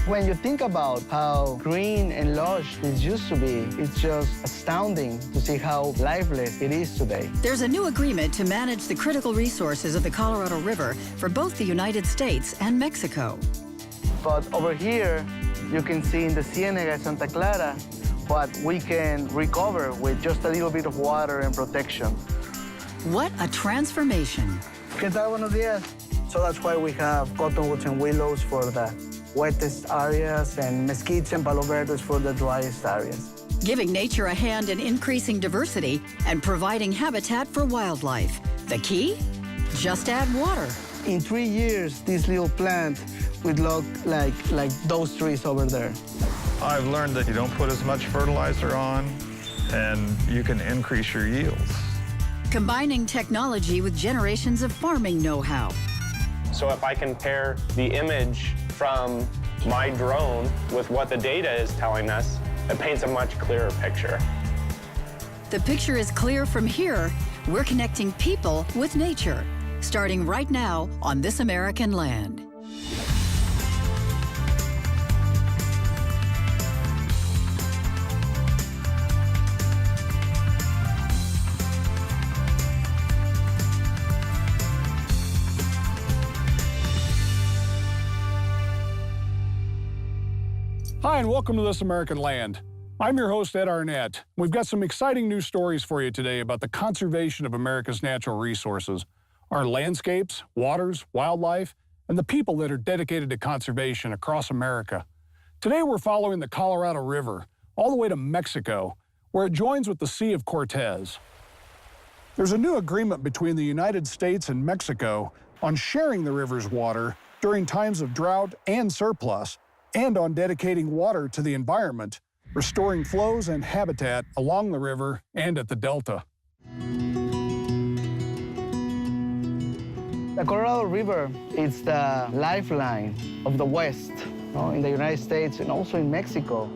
When you think about how green and lush this used to be, it's just astounding to see how lifeless it is today. There's a new agreement to manage the critical resources of the Colorado River for both the United States and Mexico. But over here, you can see in the Ciénega de Santa Clara what we can recover with just a little bit of water and protection. What a transformation. ¿Qué tal? Buenos días. So that's why we have cottonwoods and willows for the wettest areas and mesquites and palo verdes for the driest areas. Giving nature a hand in increasing diversity and providing habitat for wildlife. The key? Just add water. In 3 years, this little plant would look like those trees over there. I've learned that you don't put as much fertilizer on, and you can increase your yields. Combining technology with generations of farming know-how. So if I compare the image from my drone with what the data is telling us, it paints a much clearer picture. The picture is clear from here. We're connecting people with nature, starting right now on this American land. Hi, and welcome to This American Land. I'm your host, Ed Arnett. We've got some exciting news stories for you today about the conservation of America's natural resources, our landscapes, waters, wildlife, and the people that are dedicated to conservation across America. Today, we're following the Colorado River all the way to Mexico, where it joins with the Sea of Cortez. There's a new agreement between the United States and Mexico on sharing the river's water during times of drought and surplus, and on dedicating water to the environment, restoring flows and habitat along the river and at the delta. The Colorado River is the lifeline of the West, in the United States and also in Mexico.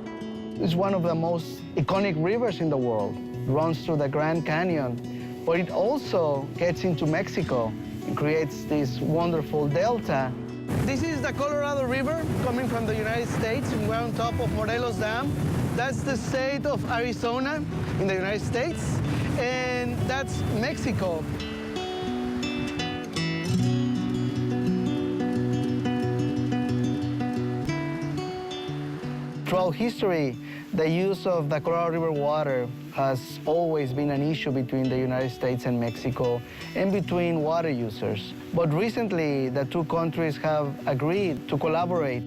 It's one of the most iconic rivers in the world. It runs through the Grand Canyon, but it also gets into Mexico and creates this wonderful delta. This is the Colorado River coming from the United States, and we're on top of Morelos Dam. That's the state of Arizona in the United States, and that's Mexico. Throughout history, the use of the Colorado River water has always been an issue between the United States and Mexico and between water users. But recently, the two countries have agreed to collaborate.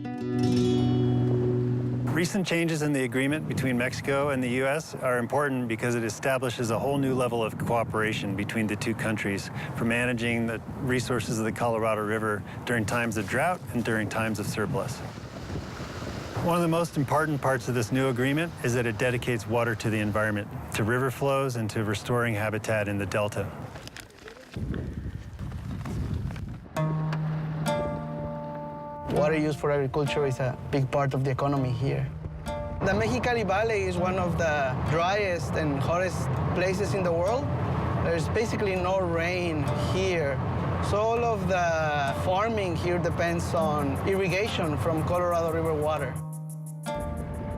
Recent changes in the agreement between Mexico and the U.S. are important because it establishes a whole new level of cooperation between the two countries for managing the resources of the Colorado River during times of drought and during times of surplus. One of the most important parts of this new agreement is that it dedicates water to the environment, to river flows, and to restoring habitat in the delta. Water used for agriculture is a big part of the economy here. The Mexicali Valley is one of the driest and hottest places in the world. There's basically no rain here. So all of the farming here depends on irrigation from Colorado River water.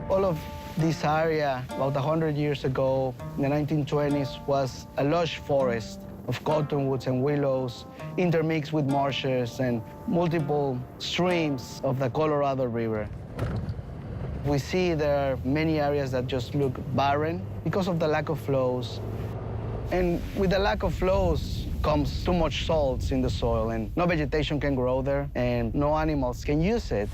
All of this area, about 100 years ago, in the 1920s, was a lush forest of cottonwoods and willows, intermixed with marshes and multiple streams of the Colorado River. We see there are many areas that just look barren because of the lack of flows. And with the lack of flows comes too much salts in the soil, and no vegetation can grow there, and no animals can use it.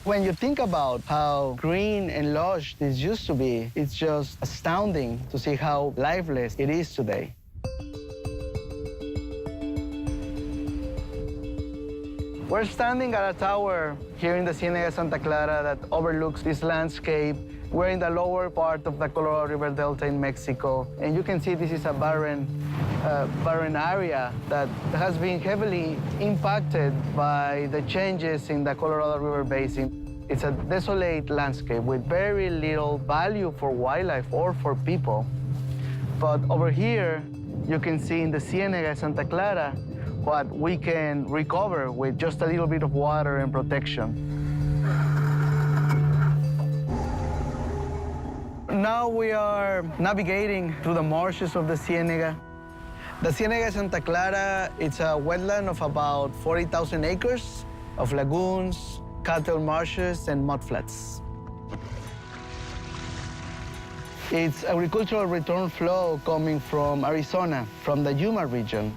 When you think about how green and lush this used to be, it's just astounding to see how lifeless it is today. We're standing at a tower here in the Ciénega de Santa Clara that overlooks this landscape. We're in the lower part of the Colorado River Delta in Mexico, and you can see this is a barren area that has been heavily impacted by the changes in the Colorado River Basin. It's a desolate landscape with very little value for wildlife or for people. But over here, you can see in the Ciénega de Santa Clara what we can recover with just a little bit of water and protection. Now we are navigating through the marshes of the Ciénega. The Ciénega de Santa Clara, it's a wetland of about 40,000 acres of lagoons, cattle marshes, and mudflats. It's agricultural return flow coming from Arizona, from the Yuma region.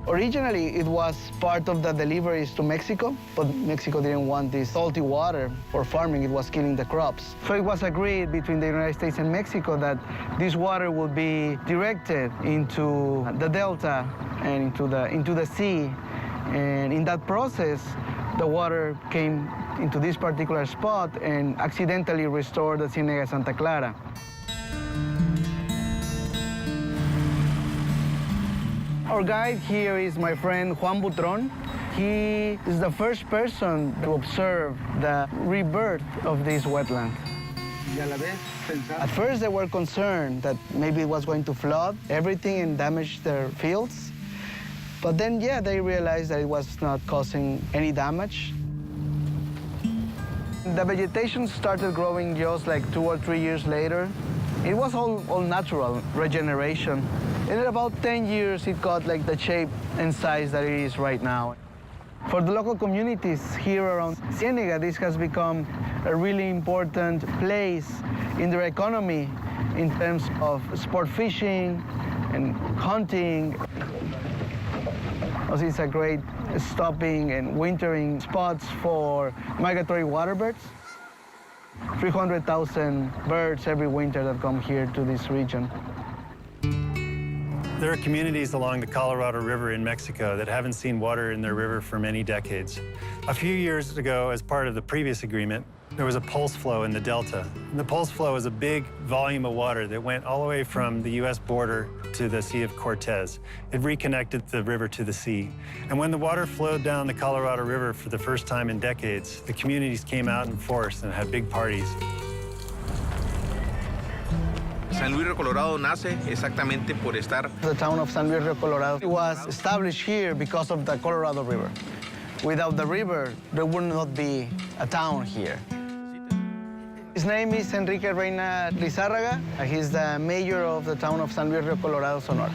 Originally, it was part of the deliveries to Mexico, but Mexico didn't want this salty water for farming. It was killing the crops. So it was agreed between the United States and Mexico that this water would be directed into the delta and into the sea. And in that process, the water came into this particular spot and accidentally restored the Ciénega Santa Clara. Our guide here is my friend Juan BUTRON. He is the first person to observe the rebirth of this wetland. At first, they were concerned that maybe it was going to flood everything and damage their fields. But then, yeah, they realized that it was not causing any damage. The vegetation started growing just like 2 or 3 years later. It was all natural regeneration. And in about 10 years, it got like the shape and size that it is right now. For the local communities here around Ciénega, this has become a really important place in their economy in terms of sport fishing and hunting. Also, it's a great stopping and wintering spots for migratory water birds. 300,000 birds every winter that come here to this region. There are communities along the Colorado River in Mexico that haven't seen water in their river for many decades. A few years ago, as part of the previous agreement, there was a pulse flow in the delta. And the pulse flow is a big volume of water that went all the way from the U.S. border to the Sea of Cortez. It reconnected the river to the sea. And when the water flowed down the Colorado River for the first time in decades, the communities came out in force and had big parties. San Luis Río Colorado nace exactamente por estar. The town of San Luis Río Colorado was established here because of the Colorado River. Without the river, there would not be a town here. His name is Enrique Reina Lizarraga. He's the mayor of the town of San Luis Río Colorado, Sonora.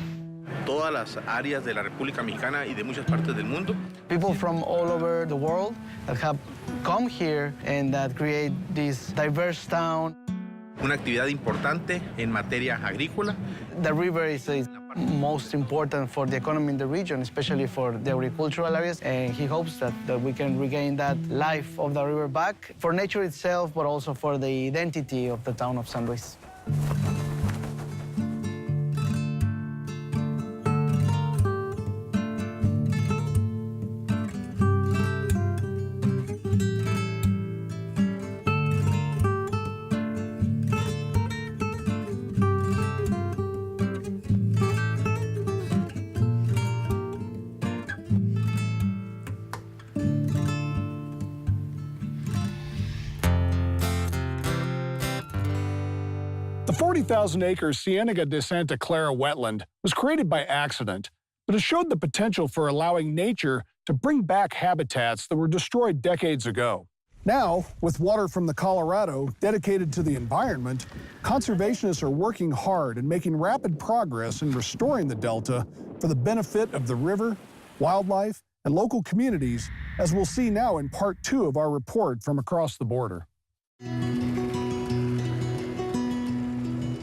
Todas las áreas de la República Mexicana y de muchas partes del mundo. People from all over the world that have come here and that create this diverse town. Una actividad importante en materia agrícola. The river is most important for the economy in the region, especially for the agricultural areas, and he hopes that we can regain that life of the river back for nature itself, but also for the identity of the town of San Luis. The 40,000-acre Ciénega de Santa Clara wetland was created by accident, but it showed the potential for allowing nature to bring back habitats that were destroyed decades ago. Now, with water from the Colorado dedicated to the environment, conservationists are working hard and making rapid progress in restoring the delta for the benefit of the river, wildlife, and local communities, as we'll see now in Part 2 of our report from across the border.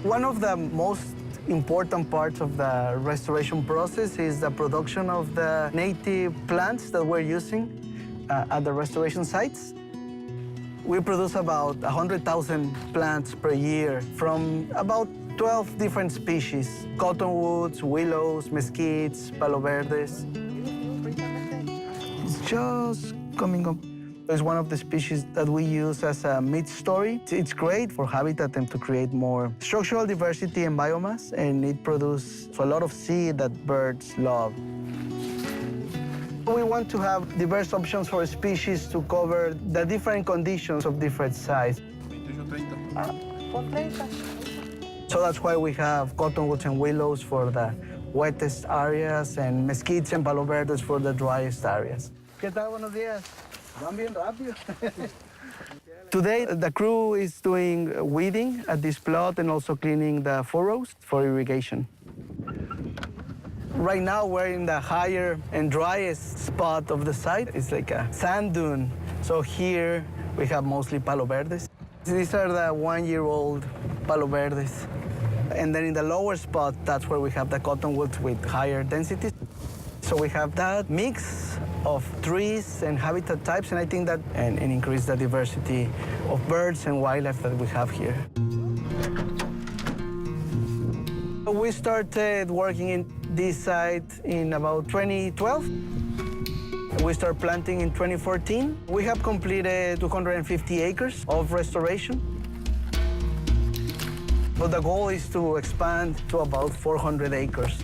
One of the most important parts of the restoration process is the production of the native plants that we're using at the restoration sites. We produce about 100,000 plants per year from about 12 different species: cottonwoods, willows, mesquites, palo verdes. It's just coming up. It's one of the species that we use as a mid-story. It's great for habitat and to create more structural diversity and biomass, and it produces a lot of seed that birds love. We want to have diverse options for species to cover the different conditions of different size. So that's why we have cottonwoods and willows for the wettest areas and mesquites and palo verdes for the driest areas. ¿Qué tal? Buenos días. Van bien rápido. Today, the crew is doing weeding at this plot and also cleaning the furrows for irrigation. Right now, we're in the higher and driest spot of the site. It's like a sand dune. So here, we have mostly palo verdes. These are the one-year-old palo verdes. And then in the lower spot, that's where we have the cottonwoods with higher densities. So we have that mix of trees and habitat types, and I think that and increase the diversity of birds and wildlife that we have here. We started working in this site in about 2012. We started planting in 2014. We have completed 250 acres of restoration. But the goal is to expand to about 400 acres.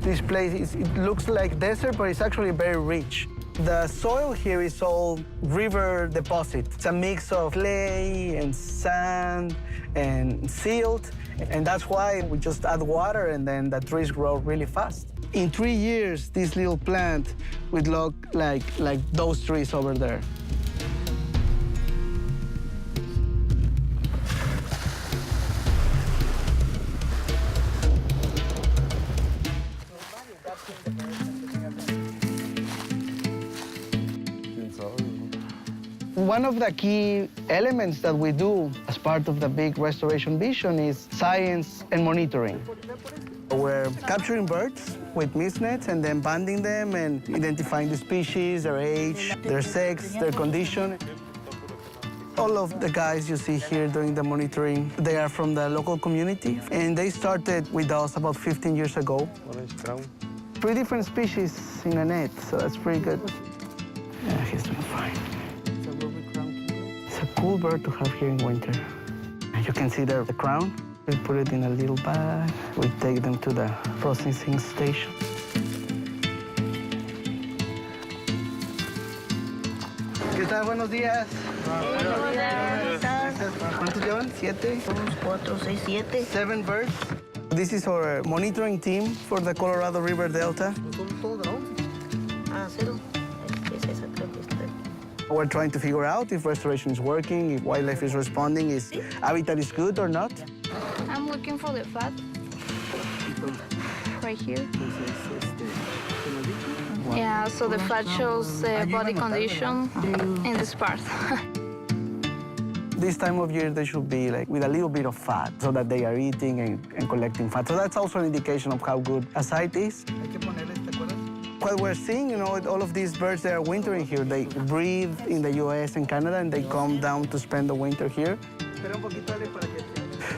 This place, it looks like desert, but it's actually very rich. The soil here is all river deposit. It's a mix of clay and sand and silt, and that's why we just add water and then the trees grow really fast. In 3 years, this little plant would look like those trees over there. One of the key elements that we do as part of the big restoration vision is science and monitoring. We're capturing birds with mist nets and then banding them and identifying the species, their age, their sex, their condition. All of the guys you see here doing the monitoring, they are from the local community, and they started with us about 15 years ago. 3 different species in a net, so that's pretty good. Yeah, he's doing fine. It's a cool bird to have here in winter. You can see there the crown. We put it in a little bag. We take them to the processing station. ¿Qué tal? Buenos días. Buenos días. ¿Cuántos llevan? 7? 4, 6, 7. 7 birds. This is our monitoring team for the Colorado River Delta. Cero. Es esa, creo que está. We're trying to figure out if restoration is working, if wildlife is responding, if habitat is good or not. I'm looking for the fat. Right here. Yeah, so the fat shows the body condition in this part. This time of year, they should be like with a little bit of fat so that they are eating and collecting fat. So that's also an indication of how good a site is. What we're seeing, you know, all of these birds, they are wintering here. They breed in the US and Canada, and they come down to spend the winter here.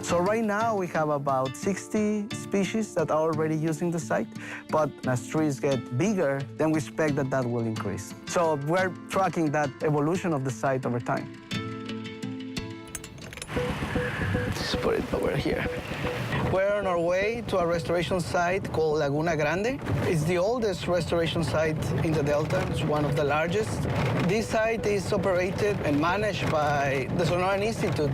So right now, we have about 60 species that are already using the site. But as trees get bigger, then we expect that that will increase. So we're tracking that evolution of the site over time. Let's put it over here. We're on our way to a restoration site called Laguna Grande. It's the oldest restoration site in the Delta. It's one of the largest. This site is operated and managed by the Sonoran Institute,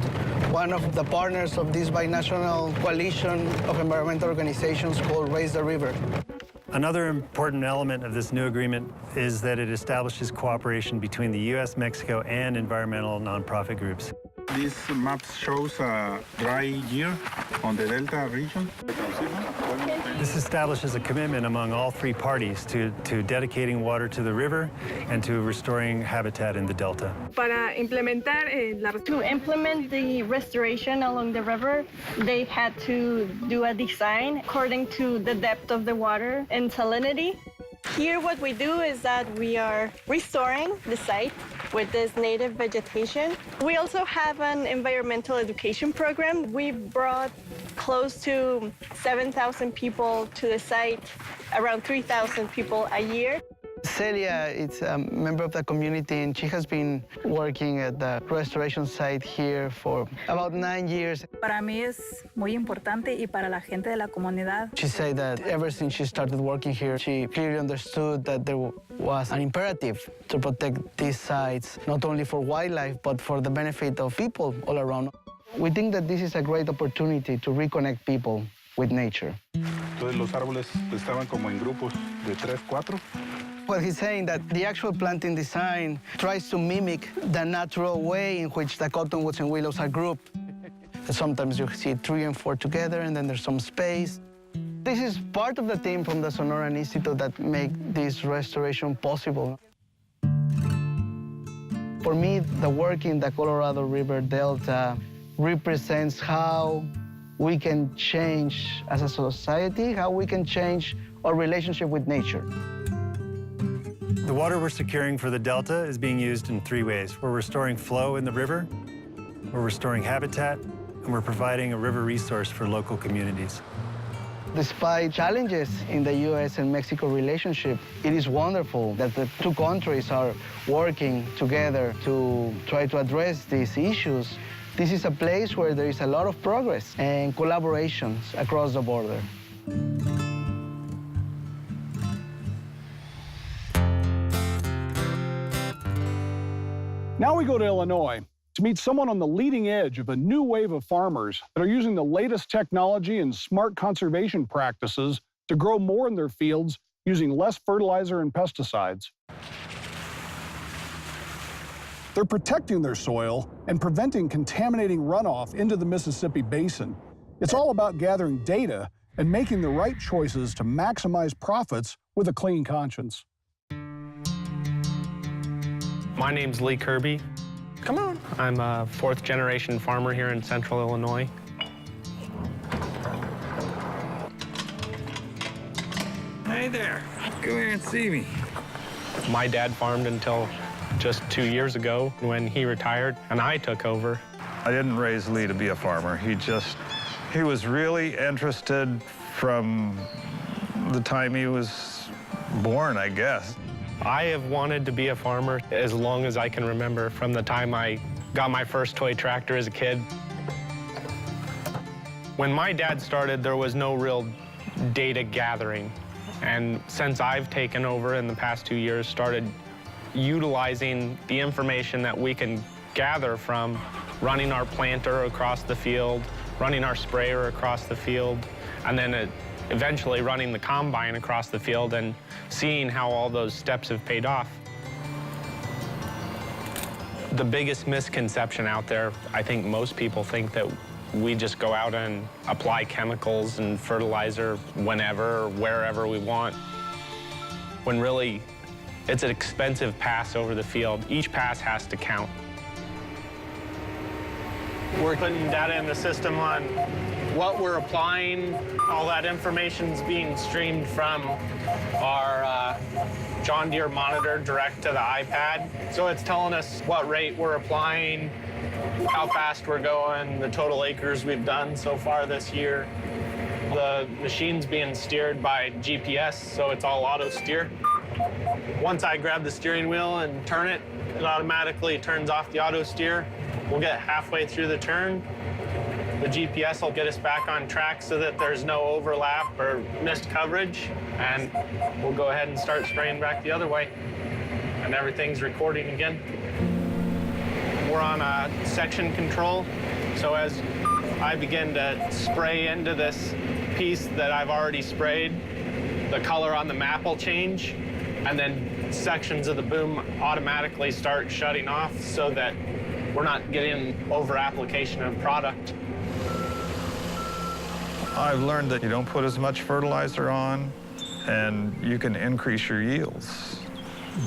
one of the partners of this binational coalition of environmental organizations called Raise the River. Another important element of this new agreement is that it establishes cooperation between the U.S., Mexico, and environmental nonprofit groups. This map shows a dry year on the Delta region. This establishes a commitment among all 3 parties to dedicating water to the river and to restoring habitat in the Delta. To implement the restoration along the river, they had to do a design according to the depth of the water and salinity. Here, what we do is that we are restoring the site with this native vegetation. We also have an environmental education program. We've brought close to 7,000 people to the site, around 3,000 people a year. Celia is a member of the community, and she has been working at the restoration site here for about 9 years. Para mí es muy importante y para la gente de la comunidad. She said that ever since she started working here, she clearly understood that there was an imperative to protect these sites, not only for wildlife, but for the benefit of people all around. We think that this is a great opportunity to reconnect people with nature. Entonces los árboles estaban como en grupos de 3, 4. What he's saying that the actual planting design tries to mimic the natural way in which the cottonwoods and willows are grouped. Sometimes you see 3 and 4 together, and then there's some space. This is part of the team from the Sonoran Institute that make this restoration possible. For me, the work in the Colorado River Delta represents how we can change as a society, how we can change our relationship with nature. The water we're securing for the Delta is being used in 3 ways. We're restoring flow in the river, we're restoring habitat, and we're providing a river resource for local communities. Despite challenges in the U.S. and Mexico relationship, it is wonderful that the 2 countries are working together to try to address these issues. This is a place where there is a lot of progress and collaborations across the border. Now we go to Illinois to meet someone on the leading edge of a new wave of farmers that are using the latest technology and smart conservation practices to grow more in their fields using less fertilizer and pesticides. They're protecting their soil and preventing contaminating runoff into the Mississippi Basin. It's all about gathering data and making the right choices to maximize profits with a clean conscience. My name's Lee Kirby. Come on. I'm a 4th-generation farmer here in central Illinois. Hey there, come here and see me. My dad farmed until just 2 years ago when he retired and I took over. I didn't raise Lee to be a farmer. He was really interested from the time he was born, I guess. I have wanted to be a farmer as long as I can remember, from the time I got my first toy tractor as a kid. When my dad started, there was no real data gathering. And since I've taken over in the past 2 years, started utilizing the information that we can gather from running our planter across the field, running our sprayer across the field, and then eventually running the combine across the field and seeing how all those steps have paid off. The biggest misconception out there, I think most people think that we just go out and apply chemicals and fertilizer whenever or wherever we want, when really it's an expensive pass over the field. Each pass has to count. We're putting data in the system on what we're applying. All that information's being streamed from our John Deere monitor direct to the iPad. So it's telling us what rate we're applying, how fast we're going, the total acres we've done so far this year. The machine's being steered by GPS, so it's all auto steer. Once I grab the steering wheel and turn it, it automatically turns off the auto steer. We'll get halfway through the turn. The GPS will get us back on track so that there's no overlap or missed coverage, and we'll go ahead and start spraying back the other way, and everything's recording again. We're on a section control, so as I begin to spray into this piece that I've already sprayed, the color on the map will change, and then sections of the boom automatically start shutting off so that we're not getting over-application of product. I've learned that you don't put as much fertilizer on, and you can increase your yields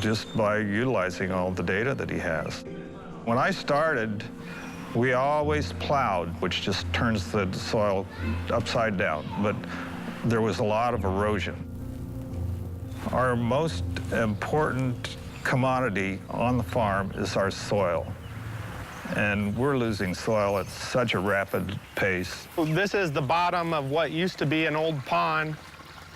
just by utilizing all the data that he has. When I started, we always plowed, which just turns the soil upside down, but there was a lot of erosion. Our most important commodity on the farm is our soil. And we're losing soil at such a rapid pace. This is the bottom of what used to be an old pond.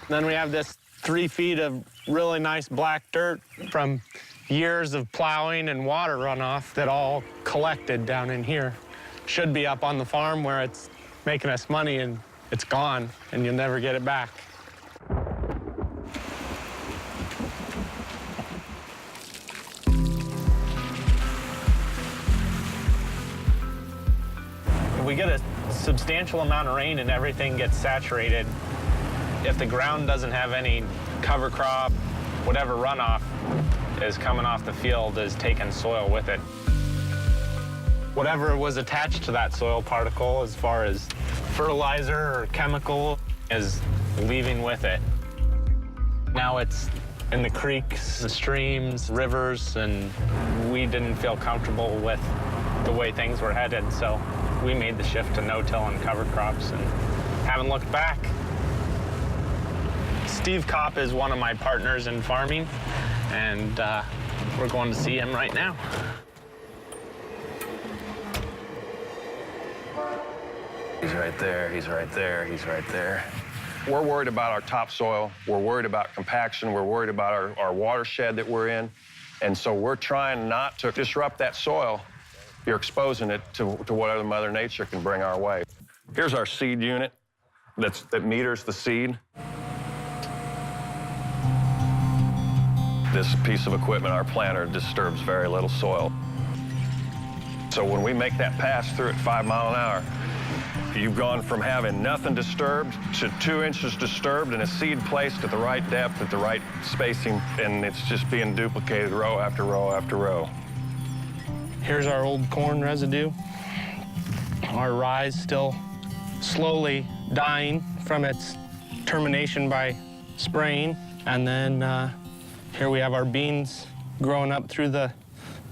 Then we have this 3 feet of really nice black dirt from years of plowing and water runoff that all collected down in here. Should be up on the farm where it's making us money, and it's gone, and you'll never get it back. We get a substantial amount of rain and everything gets saturated. If the ground doesn't have any cover crop whatever runoff is coming off the field is taking soil with it. Whatever was attached to that soil particle as far as fertilizer or chemical is leaving with it. Now it's in the creeks, the streams, rivers, and we didn't feel comfortable with the way things were headed, so we made the shift to no-till and cover crops and haven't looked back. Steve Kopp is one of my partners in farming, and we're going to see him right now. He's right there, he's right there, he's right there. We're worried about our topsoil, we're worried about compaction, we're worried about our watershed that we're in, and so we're trying not to disrupt that soil. You're exposing it to whatever Mother Nature can bring our way. Here's our seed unit that meters the seed. This piece of equipment, our planter, disturbs very little soil. So when we make that pass through at 5 miles an hour, you've gone from having nothing disturbed to 2 inches disturbed and a seed placed at the right depth, at the right spacing, and it's just being duplicated row after row after row. Here's our old corn residue. Our rye still slowly dying from its termination by spraying. And then here we have our beans growing up through the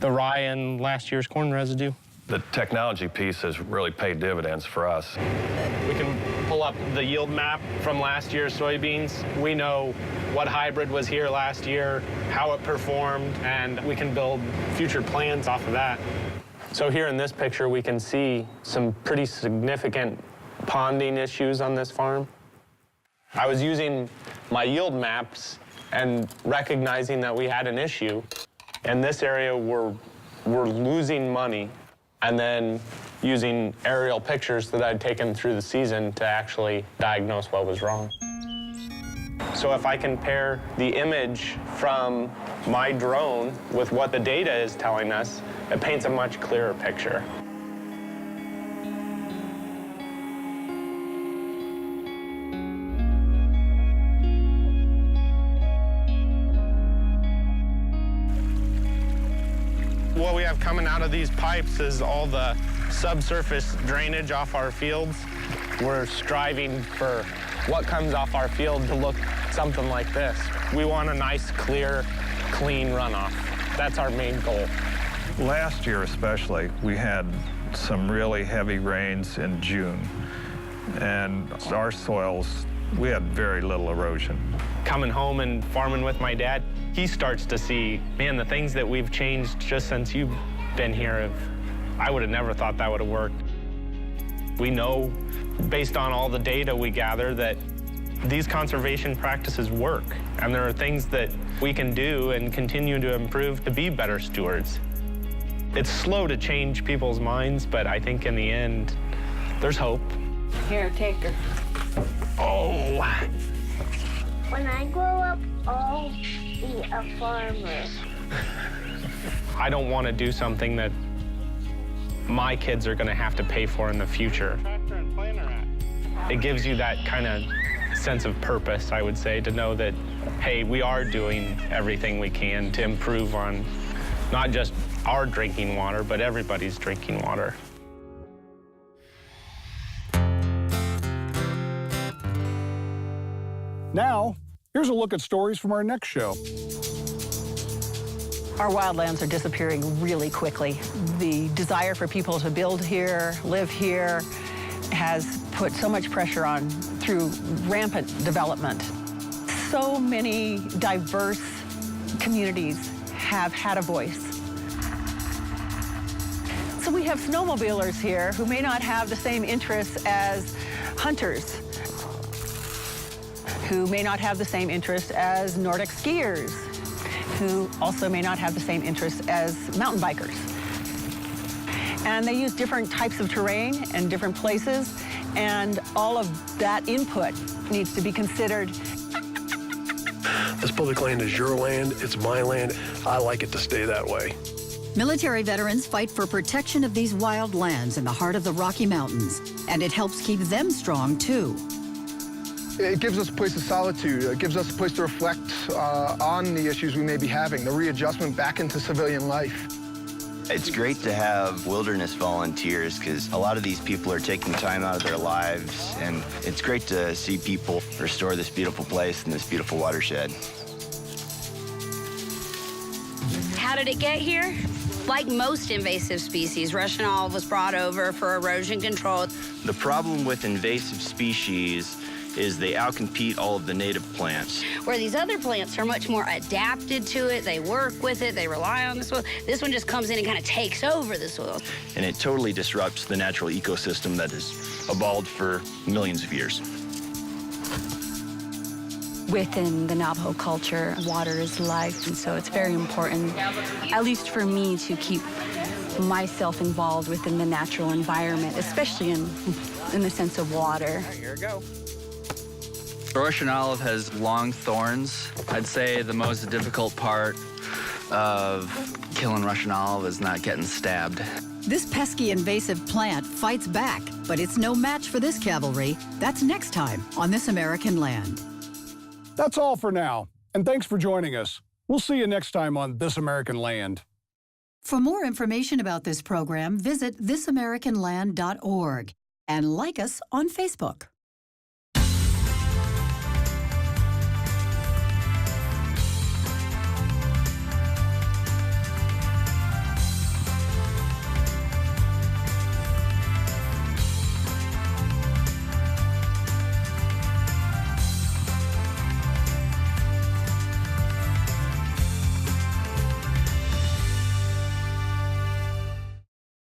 rye and last year's corn residue. The technology piece has really paid dividends for us. We can pull up the yield map from last year's soybeans. We know what hybrid was here last year, how it performed, and we can build future plans off of that. So here in this picture, we can see some pretty significant ponding issues on this farm. I was using my yield maps and recognizing that we had an issue. In this area, we're losing money, and then using aerial pictures that I'd taken through the season to actually diagnose what was wrong. So if I can pair the image from my drone with what the data is telling us, it paints a much clearer picture. What we have coming out of these pipes is all the subsurface drainage off our fields. We're striving for what comes off our field to look something like this. We want a nice, clear, clean runoff. That's our main goal. Last year especially, we had some really heavy rains in June, and our soils, we had very little erosion. Coming home and farming with my dad, he starts to see, man, the things that we've changed just since you've been here, I would have never thought that would have worked. We know, based on all the data we gather, that these conservation practices work, and there are things that we can do and continue to improve to be better stewards. It's slow to change people's minds, but I think in the end, there's hope. Here, take her. Oh! When I grow up, I'll be a farmer. I don't want to do something that my kids are going to have to pay for in the future. It gives you that kind of sense of purpose, I would say, to know that, hey, we are doing everything we can to improve on not just our drinking water, but everybody's drinking water. Now, here's a look at stories from our next show. Our wildlands are disappearing really quickly. The desire for people to build here, live here, has put so much pressure on through rampant development. So many diverse communities have had a voice. So we have snowmobilers here who may not have the same interests as hunters, who may not have the same interests as Nordic skiers, who also may not have the same interests as mountain bikers. And they use different types of terrain and different places, and all of that input needs to be considered. This public land is your land, it's my land. I like it to stay that way. Military veterans fight for protection of these wild lands in the heart of the Rocky Mountains, and it helps keep them strong, too. It gives us a place of solitude. It gives us a place to reflect on the issues we may be having, the readjustment back into civilian life. It's great to have wilderness volunteers because a lot of these people are taking time out of their lives, and it's great to see people restore this beautiful place and this beautiful watershed. How did it get here? Like most invasive species, Russian olive was brought over for erosion control. The problem with invasive species is they outcompete all of the native plants. Where these other plants are much more adapted to it, they work with it, they rely on the soil. This one just comes in and kind of takes over the soil. And it totally disrupts the natural ecosystem that has evolved for millions of years. Within the Navajo culture, water is life, and so it's very important, at least for me, to keep myself involved within the natural environment, especially in the sense of water. Here we go. Russian olive has long thorns. I'd say the most difficult part of killing Russian olive is not getting stabbed. This pesky invasive plant fights back, but it's no match for this cavalry. That's next time on This American Land. That's all for now, and thanks for joining us. We'll see you next time on This American Land. For more information about this program, visit thisamericanland.org and like us on Facebook.